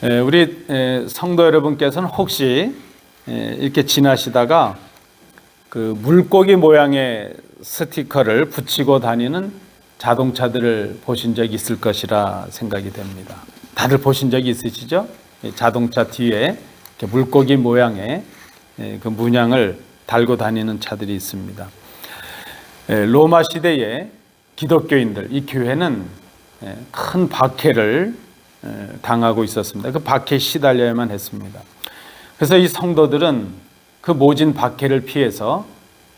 우리 성도 여러분께서는 혹시 이렇게 지나시다가 그 물고기 모양의 스티커를 붙이고 다니는 자동차들을 보신 적이 있을 것이라 생각이 됩니다. 다들 보신 적이 있으시죠? 자동차 뒤에 이렇게 물고기 모양의 그 문양을 달고 다니는 차들이 있습니다. 로마 시대의 기독교인들, 이 교회는 큰 박해를 당하고 있었습니다. 그 박해에 시달려야만 했습니다. 그래서 이 성도들은 그 모진 박해를 피해서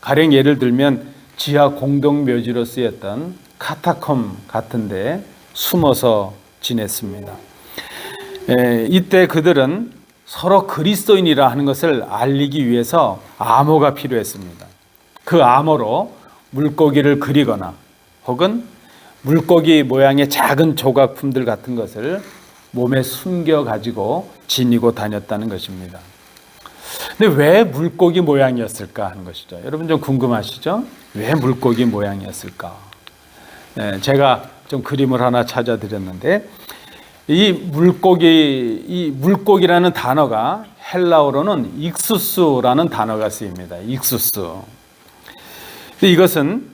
가령 예를 들면 지하 공동묘지로 쓰였던 카타콤 같은 데 숨어서 지냈습니다. 이때 그들은 서로 그리스도인이라 하는 것을 알리기 위해서 암호가 필요했습니다. 그 암호로 물고기를 그리거나 혹은 물고기 모양의 작은 조각품들 같은 것을 몸에 숨겨 가지고 지니고 다녔다는 것입니다. 근데 왜 물고기 모양이었을까 하는 것이죠. 여러분 좀 궁금하시죠? 왜 물고기 모양이었을까? 제가 좀 그림을 하나 찾아드렸는데 이 물고기라는 단어가 헬라어로는 익수스라는 단어가 쓰입니다. 익수스. 이것은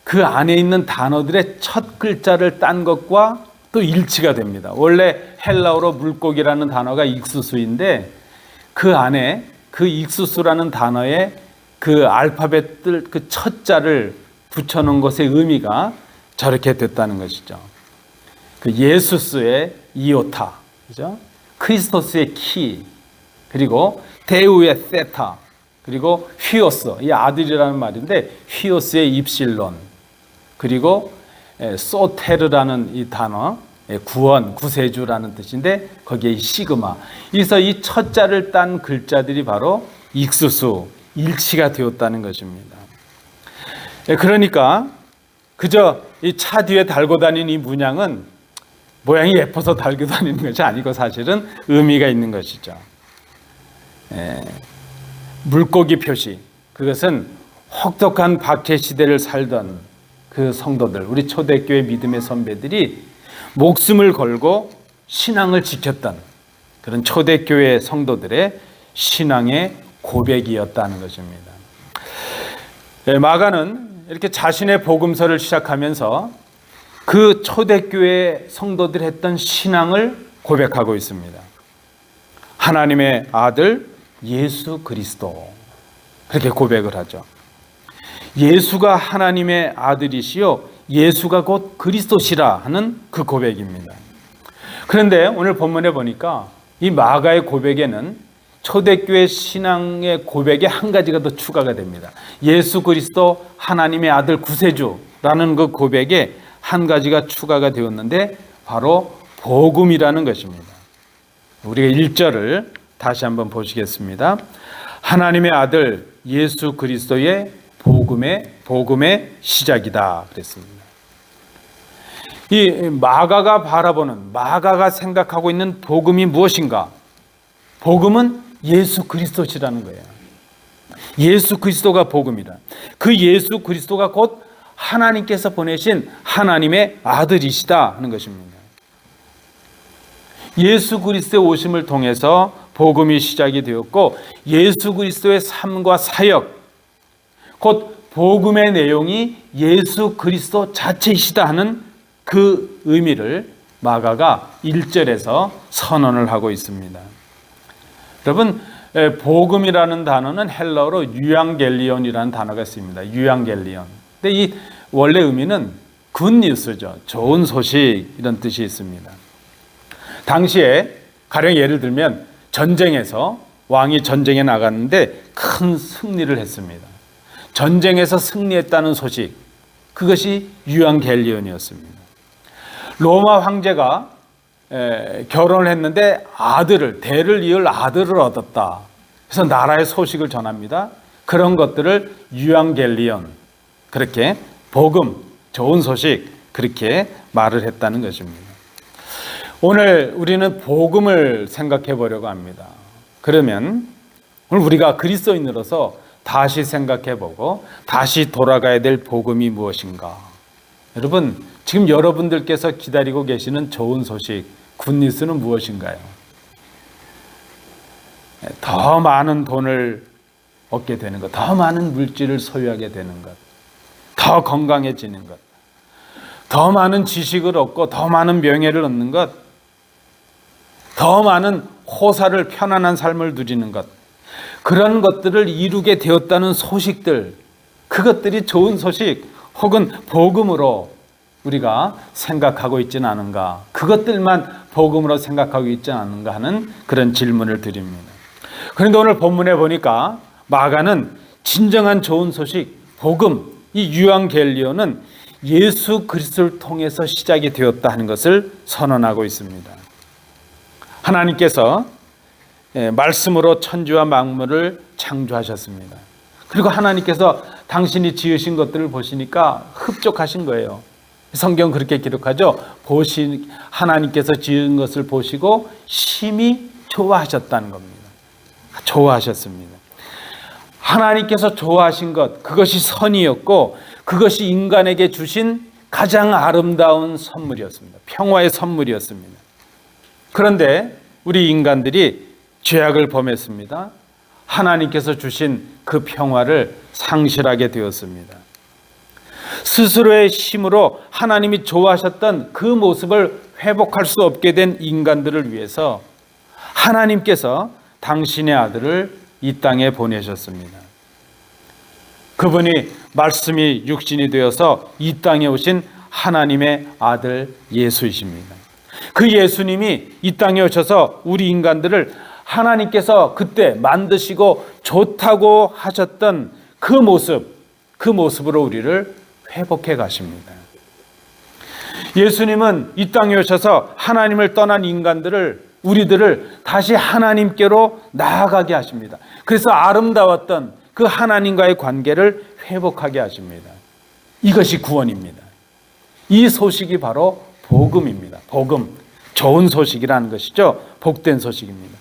그 안에 있는 단어들의 첫 글자를 딴 것과 또 일치가 됩니다. 원래 헬라어로 물고기라는 단어가 익수스인데 그 안에 그 익수스라는 단어에 그 알파벳들 그 첫 자를 붙여놓은 것의 의미가 저렇게 됐다는 것이죠. 그 예수스의 이오타, 그죠? 크리스토스의 키, 그리고 데우의 세타, 그리고 휘오스, 이 아들이라는 말인데 휘오스의 입실론, 그리고 소테르라는 이 단어, 구원, 구세주라는 뜻인데 거기에 시그마. 그래서 이 첫 자를 딴 글자들이 바로 익수수, 일치가 되었다는 것입니다. 그러니까 그저 이 차 뒤에 달고 다니는 이 문양은 모양이 예뻐서 달고 다니는 것이 아니고 사실은 의미가 있는 것이죠. 물고기 표시, 그것은 혹독한 박해 시대를 살던 그 성도들, 우리 초대교회 믿음의 선배들이 목숨을 걸고 신앙을 지켰던 그런 초대교회 성도들의 신앙의 고백이었다는 것입니다. 마가는 이렇게 자신의 복음서를 시작하면서 그 초대교회 성도들이 했던 신앙을 고백하고 있습니다. 하나님의 아들 예수 그리스도, 그렇게 고백을 하죠. 예수가 하나님의 아들이시요 예수가 곧 그리스도시라 하는 그 고백입니다. 그런데 오늘 본문에 보니까 이 마가의 고백에는 초대교회 신앙의 고백에 한 가지가 더 추가가 됩니다. 예수 그리스도 하나님의 아들 구세주라는 그 고백에 한 가지가 추가가 되었는데 바로 복음이라는 것입니다. 우리가 1절을 다시 한번 보시겠습니다. 하나님의 아들 예수 그리스도의 복음의 시작이다 그랬습니다. 이 마가가 생각하고 있는 복음이 무엇인가? 복음은 예수 그리스도시라는 거예요. 예수 그리스도가 복음이다. 그 예수 그리스도가 곧 하나님께서 보내신 하나님의 아들이시다 하는 것입니다. 예수 그리스도의 오심을 통해서 복음이 시작이 되었고 예수 그리스도의 삶과 사역, 곧 복음의 내용이 예수 그리스도 자체이시다 하는 그 의미를 마가가 1절에서 선언을 하고 있습니다. 여러분, 복음이라는 단어는 헬라어로 유앙겔리온이라는 단어가 쓰입니다. 유앙겔리온. 근데 이 원래 의미는 굿뉴스죠. 좋은 소식, 이런 뜻이 있습니다. 당시에 가령 예를 들면 전쟁에서 왕이 전쟁에 나갔는데 큰 승리를 했습니다. 전쟁에서 승리했다는 소식, 그것이 유앙겔리온이었습니다. 로마 황제가 결혼을 했는데 대를 이을 아들을 얻었다. 그래서 나라의 소식을 전합니다. 그런 것들을 유앙겔리온, 그렇게 복음, 좋은 소식, 그렇게 말을 했다는 것입니다. 오늘 우리는 복음을 생각해 보려고 합니다. 그러면 오늘 우리가 그리스도인으로서 다시 생각해 보고 다시 돌아가야 될 복음이 무엇인가? 여러분, 지금 여러분들께서 기다리고 계시는 좋은 소식, 굿뉴스는 무엇인가요? 더 많은 돈을 얻게 되는 것, 더 많은 물질을 소유하게 되는 것, 더 건강해지는 것, 더 많은 지식을 얻고 더 많은 명예를 얻는 것, 더 많은 호사를 편안한 삶을 누리는 것, 그런 것들을 이루게 되었다는 소식들, 그것들이 좋은 소식 혹은 복음으로 우리가 생각하고 있지는 않은가, 그것들만 복음으로 생각하고 있지 않은가 하는 그런 질문을 드립니다. 그런데 오늘 본문에 보니까 마가는 진정한 좋은 소식, 복음, 이 유앙겔리오는 예수 그리스도를 통해서 시작이 되었다 하는 것을 선언하고 있습니다. 하나님께서 말씀으로 천지와 만물을 창조하셨습니다. 그리고 하나님께서 당신이 지으신 것들을 보시니까 흡족하신 거예요. 성경 그렇게 기록하죠. 하나님께서 지은 것을 보시고 심히 좋아하셨다는 겁니다. 좋아하셨습니다. 하나님께서 좋아하신 것, 그것이 선이었고 그것이 인간에게 주신 가장 아름다운 선물이었습니다. 평화의 선물이었습니다. 그런데 우리 인간들이 죄악을 범했습니다. 하나님께서 주신 그 평화를 상실하게 되었습니다. 스스로의 힘으로 하나님이 좋아하셨던 그 모습을 회복할 수 없게 된 인간들을 위해서 하나님께서 당신의 아들을 이 땅에 보내셨습니다. 그분이 말씀이 육신이 되어서 이 땅에 오신 하나님의 아들 예수이십니다. 그 예수님이 이 땅에 오셔서 우리 인간들을 하나님께서 그때 만드시고 좋다고 하셨던 그 모습으로 우리를 회복해 가십니다. 예수님은 이 땅에 오셔서 하나님을 떠난 우리들을 다시 하나님께로 나아가게 하십니다. 그래서 아름다웠던 그 하나님과의 관계를 회복하게 하십니다. 이것이 구원입니다. 이 소식이 바로 복음입니다. 복음, 좋은 소식이라는 것이죠. 복된 소식입니다.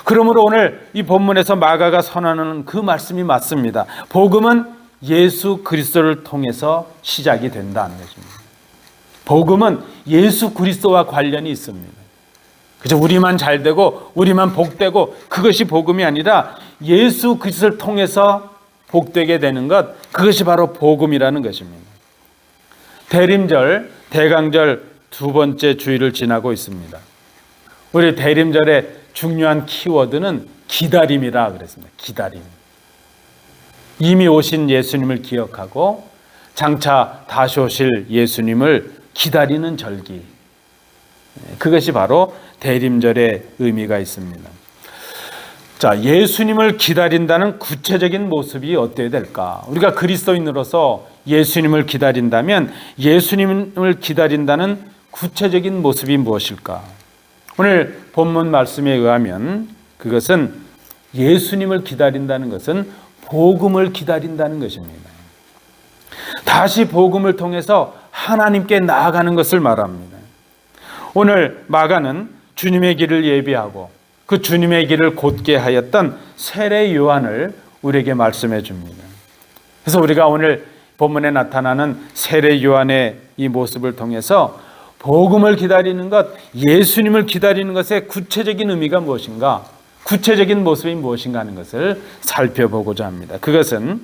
그러므로 오늘 이 본문에서 마가가 선언하는 그 말씀이 맞습니다. 복음은 예수 그리스도를 통해서 시작이 된다는 것입니다. 복음은 예수 그리스도와 관련이 있습니다. 그저 우리만 잘 되고 우리만 복되고 그것이 복음이 아니라 예수 그리스도를 통해서 복되게 되는 것, 그것이 바로 복음이라는 것입니다. 대림절, 대강절 두 번째 주일을 지나고 있습니다. 우리 대림절의 중요한 키워드는 기다림이라 그랬습니다. 기다림. 이미 오신 예수님을 기억하고 장차 다시 오실 예수님을 기다리는 절기. 그것이 바로 대림절의 의미가 있습니다. 자, 예수님을 기다린다는 구체적인 모습이 어때야 될까? 우리가 그리스도인으로서 예수님을 기다린다면 예수님을 기다린다는 구체적인 모습이 무엇일까? 오늘 본문 말씀에 의하면 그것은 예수님을 기다린다는 것은 복음을 기다린다는 것입니다. 다시 복음을 통해서 하나님께 나아가는 것을 말합니다. 오늘 마가는 주님의 길을 예비하고 그 주님의 길을 곧게 하였던 세례 요한을 우리에게 말씀해 줍니다. 그래서 우리가 오늘 본문에 나타나는 세례 요한의 이 모습을 통해서 복음을 기다리는 것, 예수님을 기다리는 것의 구체적인 의미가 무엇인가, 구체적인 모습이 무엇인가 하는 것을 살펴보고자 합니다. 그것은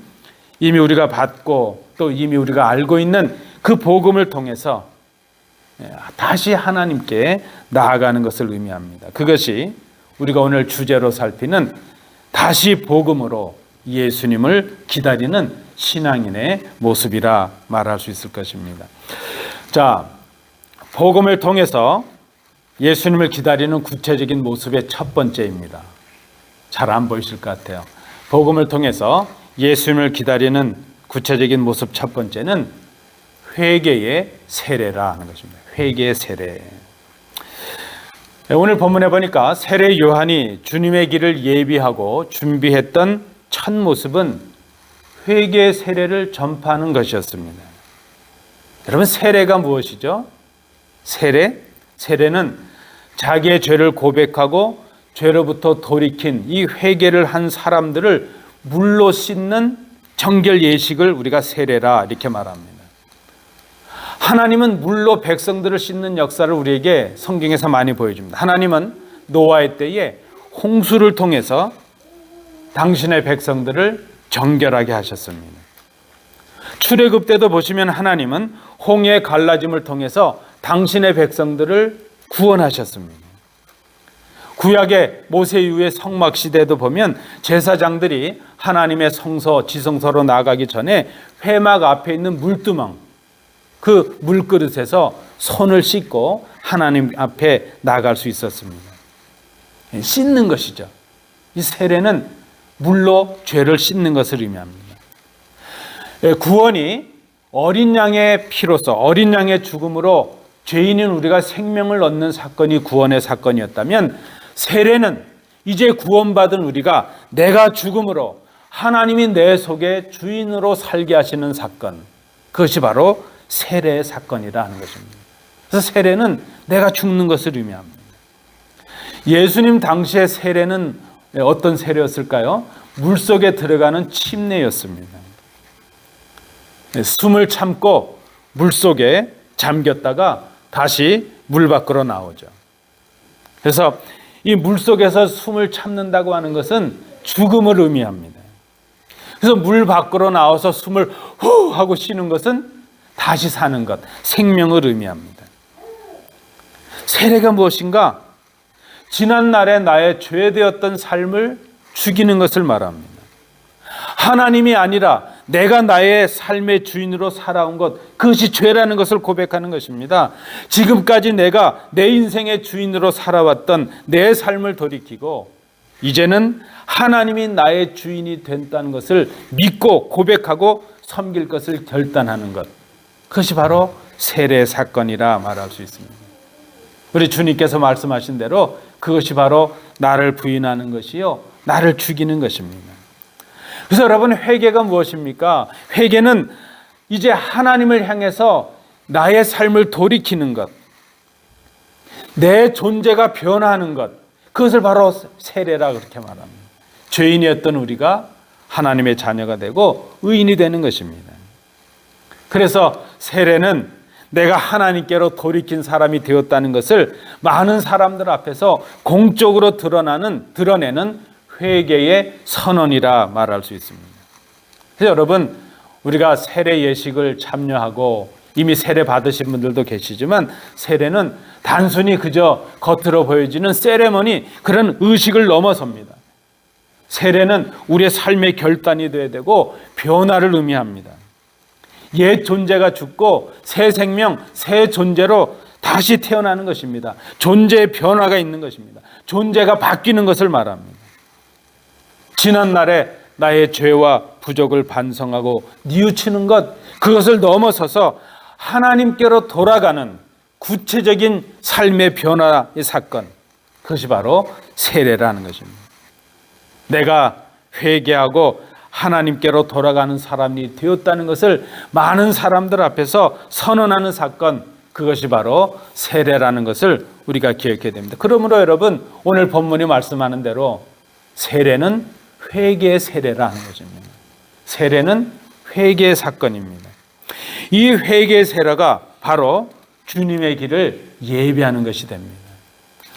이미 우리가 받고 또 이미 우리가 알고 있는 그 복음을 통해서 다시 하나님께 나아가는 것을 의미합니다. 그것이 우리가 오늘 주제로 살피는 다시 복음으로 예수님을 기다리는 신앙인의 모습이라 말할 수 있을 것입니다. 자, 복음을 통해서 예수님을 기다리는 구체적인 모습의 첫 번째입니다. 잘 안 보이실 것 같아요. 복음을 통해서 예수님을 기다리는 구체적인 모습 첫 번째는 회개의 세례라 하는 것입니다. 회개의 세례. 오늘 본문에 보니까 세례 요한이 주님의 길을 예비하고 준비했던 첫 모습은 회개의 세례를 전파하는 것이었습니다. 여러분, 세례가 무엇이죠? 세례는 자기의 죄를 고백하고 죄로부터 돌이킨 이 회개를 한 사람들을 물로 씻는 정결 예식을 우리가 세례라 이렇게 말합니다. 하나님은 물로 백성들을 씻는 역사를 우리에게 성경에서 많이 보여줍니다. 하나님은 노아의 때에 홍수를 통해서 당신의 백성들을 정결하게 하셨습니다. 출애굽 때도 보시면 하나님은 홍해 갈라짐을 통해서 당신의 백성들을 구원하셨습니다. 구약의 모세 이후의 성막 시대도 보면 제사장들이 하나님의 성소, 지성소로 나가기 전에 회막 앞에 있는 물두멍, 그 물그릇에서 손을 씻고 하나님 앞에 나갈 수 있었습니다. 씻는 것이죠. 이 세례는 물로 죄를 씻는 것을 의미합니다. 구원이 어린 양의 피로서, 어린 양의 죽음으로 죄인인 우리가 생명을 얻는 사건이 구원의 사건이었다면, 세례는 이제 구원받은 우리가 내가 죽음으로 하나님이 내 속에 주인으로 살게 하시는 사건, 그것이 바로 세례의 사건이라 하는 것입니다. 그래서 세례는 내가 죽는 것을 의미합니다. 예수님 당시의 세례는 어떤 세례였을까요? 물속에 들어가는 침례였습니다. 숨을 참고 물속에 잠겼다가 다시 물 밖으로 나오죠. 그래서 이 물속에서 숨을 참는다고 하는 것은 죽음을 의미합니다. 그래서 물 밖으로 나와서 숨을 후 하고 쉬는 것은 다시 사는 것, 생명을 의미합니다. 세례가 무엇인가? 지난날에 나의 죄되었던 삶을 죽이는 것을 말합니다. 하나님이 아니라 내가 나의 삶의 주인으로 살아온 것, 그것이 죄라는 것을 고백하는 것입니다. 지금까지 내가 내 인생의 주인으로 살아왔던 내 삶을 돌이키고 이제는 하나님이 나의 주인이 된다는 것을 믿고 고백하고 섬길 것을 결단하는 것, 그것이 바로 세례 사건이라 말할 수 있습니다. 우리 주님께서 말씀하신 대로 그것이 바로 나를 부인하는 것이요, 나를 죽이는 것입니다. 그래서 여러분, 회개가 무엇입니까? 회개는 이제 하나님을 향해서 나의 삶을 돌이키는 것, 내 존재가 변화하는 것, 그것을 바로 세례라 그렇게 말합니다. 죄인이었던 우리가 하나님의 자녀가 되고 의인이 되는 것입니다. 그래서 세례는 내가 하나님께로 돌이킨 사람이 되었다는 것을 많은 사람들 앞에서 공적으로 드러내는 회개의 선언이라 말할 수 있습니다. 그래서 여러분, 우리가 세례 예식을 참여하고 이미 세례 받으신 분들도 계시지만, 세례는 단순히 그저 겉으로 보여지는 세레머니, 그런 의식을 넘어섭니다. 세례는 우리의 삶의 결단이 되어야 되고 변화를 의미합니다. 옛 존재가 죽고 새 생명, 새 존재로 다시 태어나는 것입니다. 존재의 변화가 있는 것입니다. 존재가 바뀌는 것을 말합니다. 지난날에 나의 죄와 부족을 반성하고 뉘우치는 것, 그것을 넘어서서 하나님께로 돌아가는 구체적인 삶의 변화의 사건, 그것이 바로 세례라는 것입니다. 내가 회개하고 하나님께로 돌아가는 사람이 되었다는 것을 많은 사람들 앞에서 선언하는 사건, 그것이 바로 세례라는 것을 우리가 기억해야 됩니다. 그러므로 여러분, 오늘 본문이 말씀하는 대로 세례는 회개의 세례라는 것입니다. 세례는 회개의 사건입니다. 이 회개의 세례가 바로 주님의 길을 예비하는 것이 됩니다.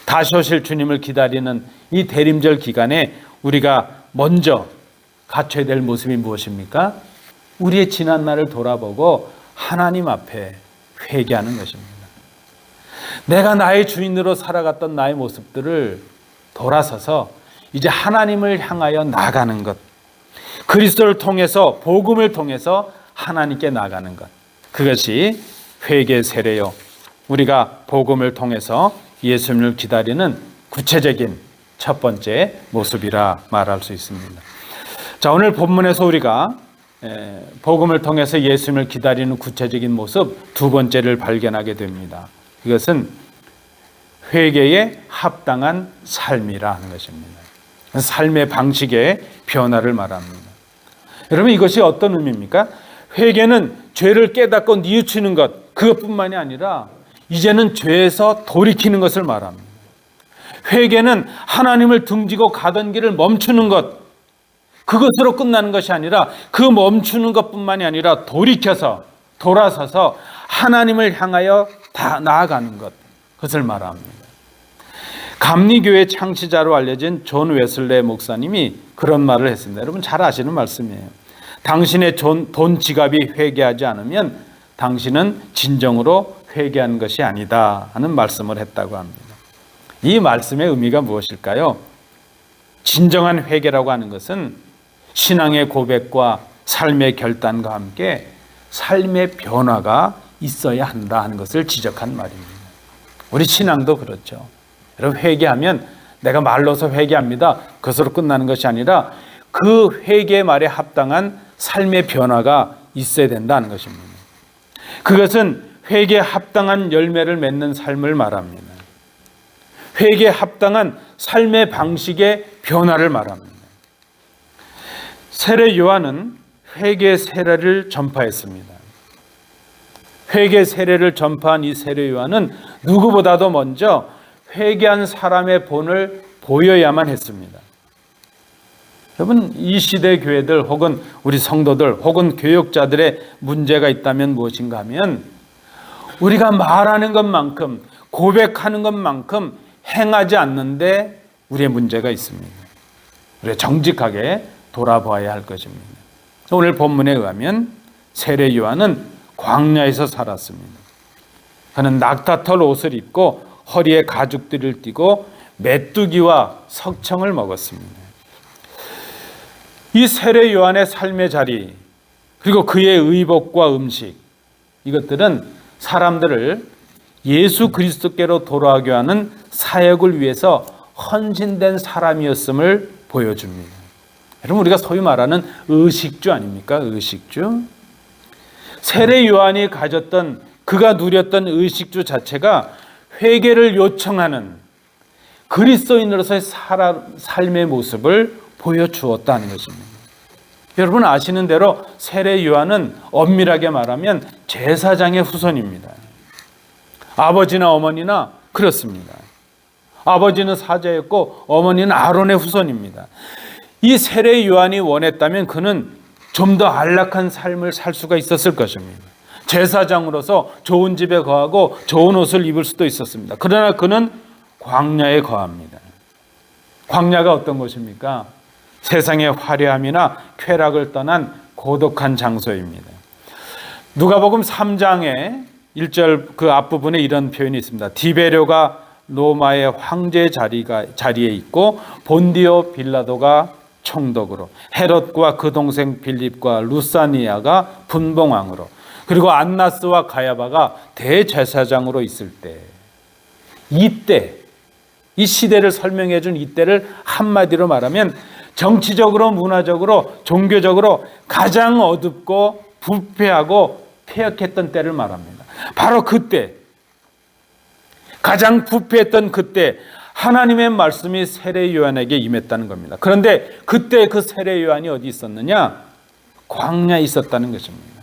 다시 오실 주님을 기다리는 이 대림절 기간에 우리가 먼저 갖춰야 될 모습이 무엇입니까? 우리의 지난날을 돌아보고 하나님 앞에 회개하는 것입니다. 내가 나의 주인으로 살아갔던 나의 모습들을 돌아서서 이제 하나님을 향하여 나가는 것, 그리스도를 통해서, 복음을 통해서 하나님께 나가는 것, 그것이 회개 세례요, 우리가 복음을 통해서 예수님을 기다리는 구체적인 첫 번째 모습이라 말할 수 있습니다. 자, 오늘 본문에서 우리가 복음을 통해서 예수님을 기다리는 구체적인 모습 두 번째를 발견하게 됩니다. 이것은 회개에 합당한 삶이라 하는 것입니다. 삶의 방식의 변화를 말합니다. 여러분, 이것이 어떤 의미입니까? 회개는 죄를 깨닫고 뉘우치는 것, 그것뿐만이 아니라 이제는 죄에서 돌이키는 것을 말합니다. 회개는 하나님을 등지고 가던 길을 멈추는 것, 그것으로 끝나는 것이 아니라 그 멈추는 것뿐만이 아니라 돌이켜서, 돌아서서 하나님을 향하여 다 나아가는 것, 그것을 말합니다. 감리교회 창시자로 알려진 존 웨슬레 목사님이 그런 말을 했습니다. 여러분 잘 아시는 말씀이에요. 당신의 돈 지갑이 회개하지 않으면 당신은 진정으로 회개한 것이 아니다 하는 말씀을 했다고 합니다. 이 말씀의 의미가 무엇일까요? 진정한 회개라고 하는 것은 신앙의 고백과 삶의 결단과 함께 삶의 변화가 있어야 한다 하는 것을 지적한 말입니다. 우리 신앙도 그렇죠. 여러분 회개하면 내가 말로서 회개합니다. 그것으로 끝나는 것이 아니라 그 회개의 말에 합당한 삶의 변화가 있어야 된다는 것입니다. 그것은 회개에 합당한 열매를 맺는 삶을 말합니다. 회개에 합당한 삶의 방식의 변화를 말합니다. 세례 요한은 회개 세례를 전파했습니다. 회개 세례를 전파한 이 세례 요한은 누구보다도 먼저 회개한 사람의 본을 보여야만 했습니다. 여러분 이 시대 교회들 혹은 우리 성도들 혹은 교역자들의 문제가 있다면 무엇인가 하면 우리가 말하는 것만큼 고백하는 것만큼 행하지 않는데 우리의 문제가 있습니다. 우리가 정직하게 돌아봐야 할 것입니다. 오늘 본문에 의하면 세례 요한은 광야에서 살았습니다. 그는 낙타털 옷을 입고 허리에 가죽띠를 띠고 메뚜기와 석청을 먹었습니다. 이 세례 요한의 삶의 자리 그리고 그의 의복과 음식 이것들은 사람들을 예수 그리스도께로 돌아가게 하는 사역을 위해서 헌신된 사람이었음을 보여줍니다. 여러분 우리가 소위 말하는 의식주 아닙니까? 의식주. 세례 요한이 가졌던 그가 누렸던 의식주 자체가 회개를 요청하는 그리스도인으로서의 삶의 모습을 보여주었다는 것입니다. 여러분 아시는 대로 세례 요한은 엄밀하게 말하면 제사장의 후손입니다. 아버지나 어머니나 그렇습니다. 아버지는 사자였고 어머니는 아론의 후손입니다. 이 세례 요한이 원했다면 그는 좀 더 안락한 삶을 살 수가 있었을 것입니다. 제사장으로서 좋은 집에 거하고 좋은 옷을 입을 수도 있었습니다. 그러나 그는 광야에 거합니다. 광야가 어떤 곳입니까? 세상의 화려함이나 쾌락을 떠난 고독한 장소입니다. 누가복음 3장에 1절 그 앞부분에 이런 표현이 있습니다. 디베료가 로마의 황제 자리에 있고 본디오 빌라도가 총독으로, 헤롯과 그 동생 빌립과 루사니아가 분봉왕으로, 그리고 안나스와 가야바가 대제사장으로 있을 때, 이때, 이 시대를 설명해 준 이때를 한마디로 말하면 정치적으로, 문화적으로, 종교적으로 가장 어둡고 부패하고 폐역했던 때를 말합니다. 바로 그때, 가장 부패했던 그때 하나님의 말씀이 세례 요한에게 임했다는 겁니다. 그런데 그때 그 세례 요한이 어디 있었느냐? 광야에 있었다는 것입니다.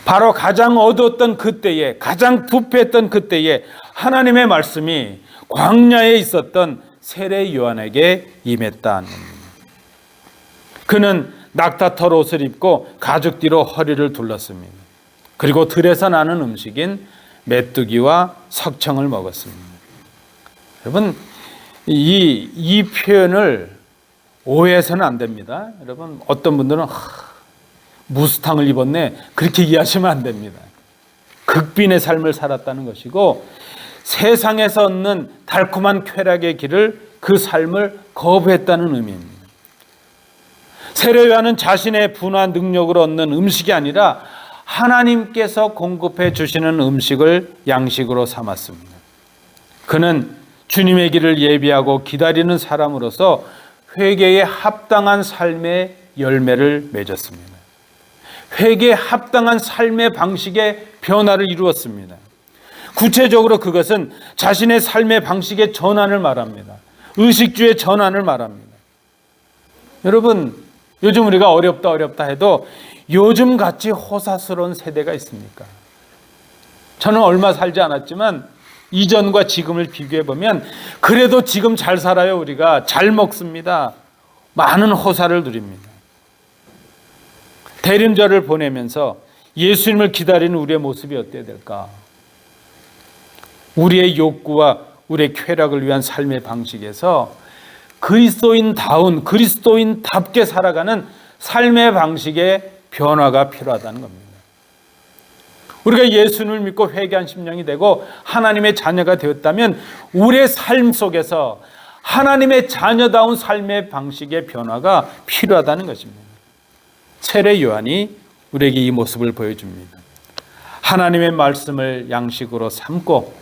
바로 가장 어두웠던 그때에, 가장 부패했던 그때에 하나님의 말씀이 광야에 있었던 세례 요한에게 임했다는 겁니다. 그는 낙타털 옷을 입고 가죽띠로 허리를 둘렀습니다. 그리고 들에서 나는 음식인 메뚜기와 석청을 먹었습니다. 여러분 이 표현을 오해해서는 안 됩니다. 여러분 어떤 분들은 무스탕을 입었네 그렇게 이해하시면 안 됩니다. 극빈의 삶을 살았다는 것이고 세상에서 얻는 달콤한 쾌락의 길을 그 삶을 거부했다는 의미입니다. 세례 요한은 자신의 분한 능력으로 얻는 음식이 아니라 하나님께서 공급해 주시는 음식을 양식으로 삼았습니다. 그는 주님의 길을 예비하고 기다리는 사람으로서 회개에 합당한 삶의 열매를 맺었습니다. 회개에 합당한 삶의 방식의 변화를 이루었습니다. 구체적으로 그것은 자신의 삶의 방식의 전환을 말합니다. 의식주의 전환을 말합니다. 여러분 요즘 우리가 어렵다 해도 요즘같이 호사스러운 세대가 있습니까? 저는 얼마 살지 않았지만 이전과 지금을 비교해 보면 그래도 지금 잘 살아요. 우리가 잘 먹습니다. 많은 호사를 누립니다. 대림절을 보내면서 예수님을 기다리는 우리의 모습이 어때야 될까? 우리의 욕구와 우리의 쾌락을 위한 삶의 방식에서 그리스도인다운, 그리스도인답게 살아가는 삶의 방식의 변화가 필요하다는 겁니다. 우리가 예수님을 믿고 회개한 심령이 되고 하나님의 자녀가 되었다면 우리의 삶 속에서 하나님의 자녀다운 삶의 방식의 변화가 필요하다는 것입니다. 세례 요한이 우리에게 이 모습을 보여줍니다. 하나님의 말씀을 양식으로 삼고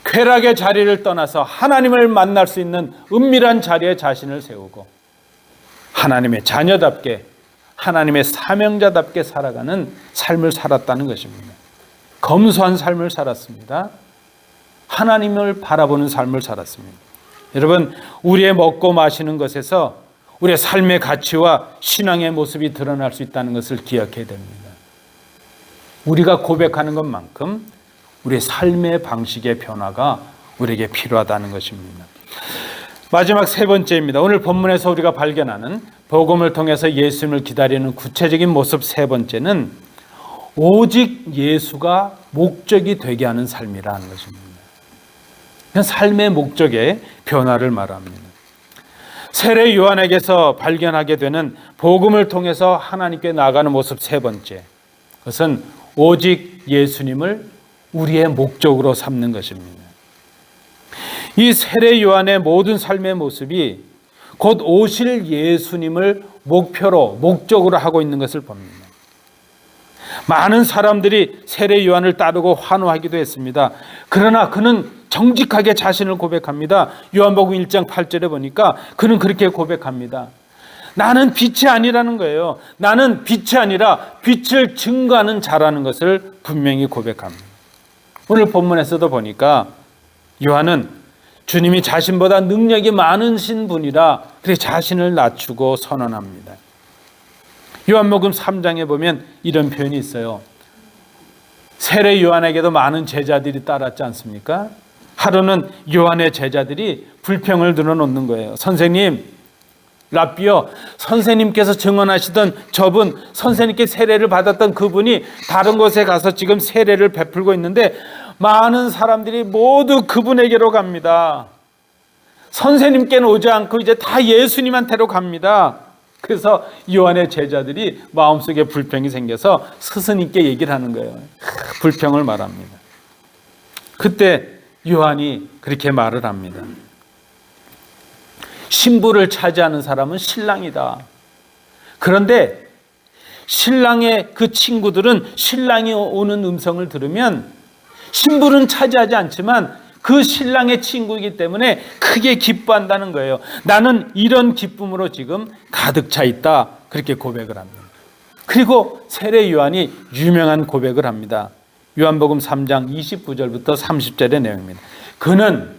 쾌락의 자리를 떠나서 하나님을 만날 수 있는 은밀한 자리에 자신을 세우고 하나님의 자녀답게, 하나님의 사명자답게 살아가는 삶을 살았다는 것입니다. 검소한 삶을 살았습니다. 하나님을 바라보는 삶을 살았습니다. 여러분, 우리의 먹고 마시는 것에서 우리의 삶의 가치와 신앙의 모습이 드러날 수 있다는 것을 기억해야 됩니다. 우리가 고백하는 것만큼 우리의 삶의 방식의 변화가 우리에게 필요하다는 것입니다. 마지막 세 번째입니다. 오늘 본문에서 우리가 발견하는 복음을 통해서 예수님을 기다리는 구체적인 모습 세 번째는 오직 예수가 목적이 되게 하는 삶이라는 것입니다. 삶의 목적의 변화를 말합니다. 세례 요한에게서 발견하게 되는 복음을 통해서 하나님께 나아가는 모습 세 번째, 그것은 오직 예수님을 우리의 목적으로 삼는 것입니다. 이 세례 요한의 모든 삶의 모습이 곧 오실 예수님을 목표로, 목적으로 하고 있는 것을 봅니다. 많은 사람들이 세례 요한을 따르고 환호하기도 했습니다. 그러나 그는 정직하게 자신을 고백합니다. 요한복음 1장 8절에 보니까 그는 그렇게 고백합니다. 나는 빛이 아니라는 거예요. 나는 빛이 아니라 빛을 증거하는 자라는 것을 분명히 고백합니다. 오늘 본문에서도 보니까 요한은 주님이 자신보다 능력이 많으신 분이라 그래 자신을 낮추고 선언합니다. 요한복음 3장에 보면 이런 표현이 있어요. 세례 요한에게도 많은 제자들이 따랐지 않습니까? 하루는 요한의 제자들이 불평을 들어놓는 거예요. 선생님, 랍비요, 선생님께서 증언하시던 저분, 선생님께 세례를 받았던 그분이 다른 곳에 가서 지금 세례를 베풀고 있는데 많은 사람들이 모두 그분에게로 갑니다. 선생님께는 오지 않고 이제 다 예수님한테로 갑니다. 그래서 요한의 제자들이 마음속에 불평이 생겨서 스승님께 얘기를 하는 거예요. 불평을 말합니다. 그때 요한이 그렇게 말을 합니다. 신부를 차지하는 사람은 신랑이다. 그런데 신랑의 그 친구들은 신랑이 오는 음성을 들으면 신부는 차지하지 않지만 그 신랑의 친구이기 때문에 크게 기뻐한다는 거예요. 나는 이런 기쁨으로 지금 가득 차 있다. 그렇게 고백을 합니다. 그리고 세례 요한이 유명한 고백을 합니다. 요한복음 3장 29절부터 30절의 내용입니다. 그는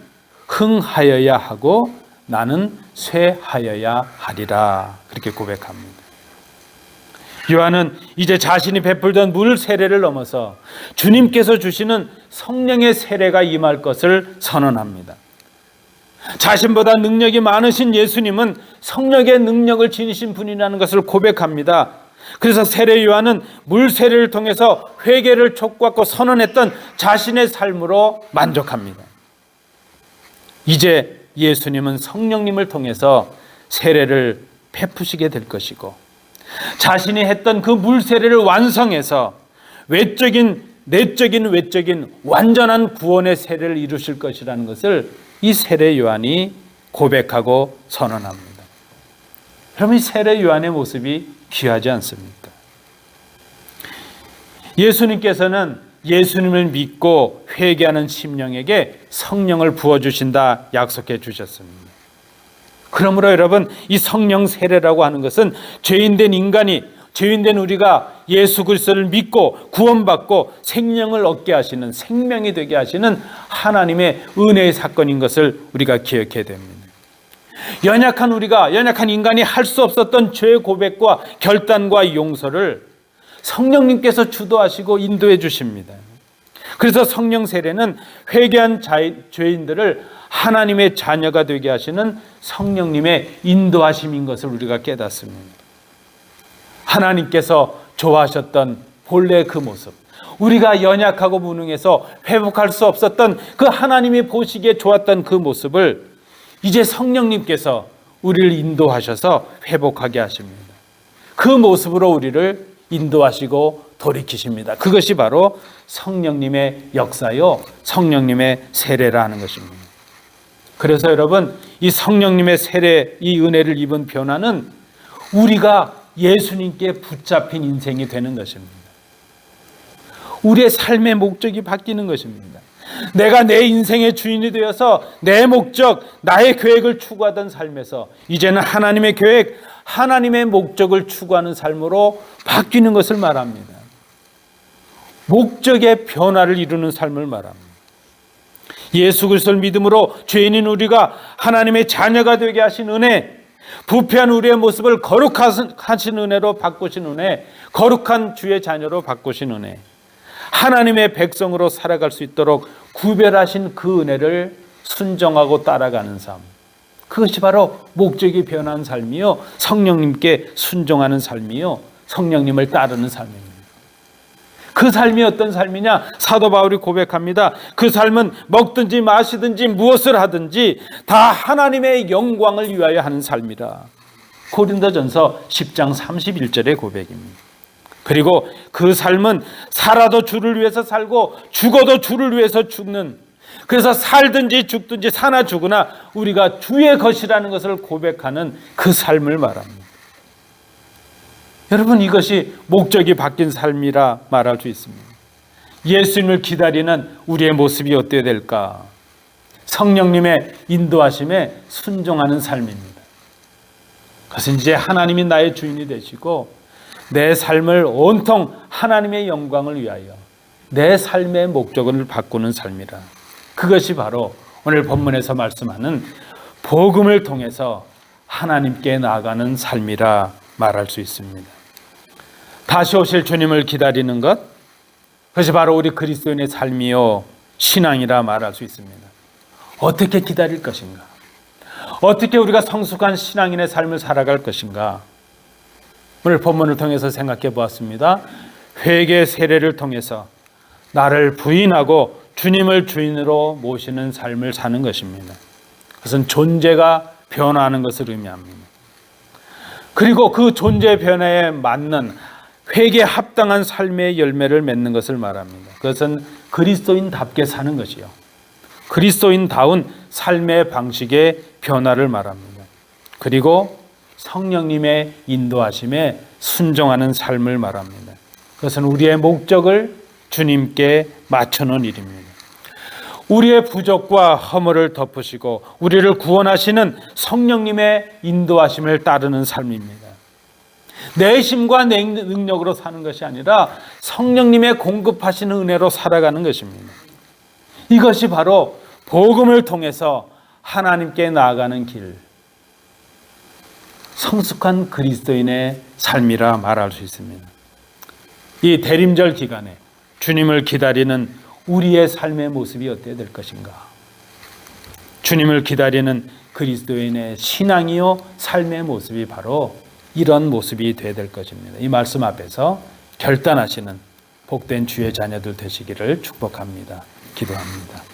흥하여야 하고 나는 쇠하여야 하리라. 그렇게 고백합니다. 요한은 이제 자신이 베풀던 물 세례를 넘어서 주님께서 주시는 성령의 세례가 임할 것을 선언합니다. 자신보다 능력이 많으신 예수님은 성령의 능력을 지니신 분이라는 것을 고백합니다. 그래서 세례 요한은 물 세례를 통해서 회개를 촉구하고 선언했던 자신의 삶으로 만족합니다. 이제 예수님은 성령님을 통해서 세례를 베푸시게 될 것이고 자신이 했던 그 물 세례를 완성해서 외적인, 내적인, 외적인 완전한 구원의 세례를 이루실 것이라는 것을 이 세례 요한이 고백하고 선언합니다. 그럼 이 세례 요한의 모습이 귀하지 않습니까? 예수님께서는 예수님을 믿고 회개하는 심령에게 성령을 부어주신다 약속해 주셨습니다. 그러므로 여러분, 이 성령 세례라고 하는 것은 죄인된 인간이, 죄인된 우리가 예수 그리스도를 믿고 구원받고 생명을 얻게 하시는, 생명이 되게 하시는 하나님의 은혜의 사건인 것을 우리가 기억해야 됩니다. 연약한 우리가, 연약한 인간이 할 수 없었던 죄 고백과 결단과 용서를 성령님께서 주도하시고 인도해 주십니다. 그래서 성령 세례는 회개한 죄인들을 하나님의 자녀가 되게 하시는 성령님의 인도하심인 것을 우리가 깨닫습니다. 하나님께서 좋아하셨던 본래 그 모습, 우리가 연약하고 무능해서 회복할 수 없었던 그 하나님이 보시기에 좋았던 그 모습을 이제 성령님께서 우리를 인도하셔서 회복하게 하십니다. 그 모습으로 우리를 인도하시고 돌이키십니다. 그것이 바로 성령님의 역사요, 성령님의 세례라 하는 것입니다. 그래서 여러분, 이 성령님의 세례, 이 은혜를 입은 변화는 우리가 예수님께 붙잡힌 인생이 되는 것입니다. 우리의 삶의 목적이 바뀌는 것입니다. 내가 내 인생의 주인이 되어서 내 목적, 나의 계획을 추구하던 삶에서 이제는 하나님의 계획, 하나님의 목적을 추구하는 삶으로 바뀌는 것을 말합니다. 목적의 변화를 이루는 삶을 말합니다. 예수 그리스도를 믿음으로 죄인인 우리가 하나님의 자녀가 되게 하신 은혜, 부패한 우리의 모습을 거룩하신 은혜로 바꾸신 은혜, 거룩한 주의 자녀로 바꾸신 은혜, 하나님의 백성으로 살아갈 수 있도록 구별하신 그 은혜를 순종하고 따라가는 삶, 그것이 바로 목적이 변한 삶이요, 성령님께 순종하는 삶이요, 성령님을 따르는 삶입니다. 그 삶이 어떤 삶이냐? 사도 바울이 고백합니다. 그 삶은 먹든지 마시든지 무엇을 하든지 다 하나님의 영광을 위하여 하는 삶이라. 고린도전서 10장 31절의 고백입니다. 그리고 그 삶은 살아도 주를 위해서 살고 죽어도 주를 위해서 죽는, 그래서 살든지 죽든지 사나 죽으나 우리가 주의 것이라는 것을 고백하는 그 삶을 말합니다. 여러분, 이것이 목적이 바뀐 삶이라 말할 수 있습니다. 예수님을 기다리는 우리의 모습이 어때야 될까? 성령님의 인도하심에 순종하는 삶입니다. 그것은 이제 하나님이 나의 주인이 되시고 내 삶을 온통 하나님의 영광을 위하여 내 삶의 목적을 바꾸는 삶이라. 그것이 바로 오늘 본문에서 말씀하는 복음을 통해서 하나님께 나아가는 삶이라 말할 수 있습니다. 다시 오실 주님을 기다리는 것, 그것이 바로 우리 그리스도인의 삶이요 신앙이라 말할 수 있습니다. 어떻게 기다릴 것인가? 어떻게 우리가 성숙한 신앙인의 삶을 살아갈 것인가? 오늘 본문을 통해서 생각해 보았습니다. 회개 세례를 통해서 나를 부인하고 주님을 주인으로 모시는 삶을 사는 것입니다. 그것은 존재가 변화하는 것을 의미합니다. 그리고 그 존재 변화에 맞는 회개에 합당한 삶의 열매를 맺는 것을 말합니다. 그것은 그리스도인답게 사는 것이요, 그리스도인다운 삶의 방식의 변화를 말합니다. 그리고 성령님의 인도하심에 순종하는 삶을 말합니다. 그것은 우리의 목적을 주님께 맞추는 일입니다. 우리의 부족과 허물을 덮으시고 우리를 구원하시는 성령님의 인도하심을 따르는 삶입니다. 내 힘과 내 능력으로 사는 것이 아니라 성령님의 공급하시는 은혜로 살아가는 것입니다. 이것이 바로 복음을 통해서 하나님께 나아가는 길, 성숙한 그리스도인의 삶이라 말할 수 있습니다. 이 대림절 기간에 주님을 기다리는 우리의 삶의 모습이 어때야 될 것인가? 주님을 기다리는 그리스도인의 신앙이요 삶의 모습이 바로 이런 모습이 되어야 될 것입니다. 이 말씀 앞에서 결단하시는 복된 주의 자녀들 되시기를 축복합니다. 기도합니다.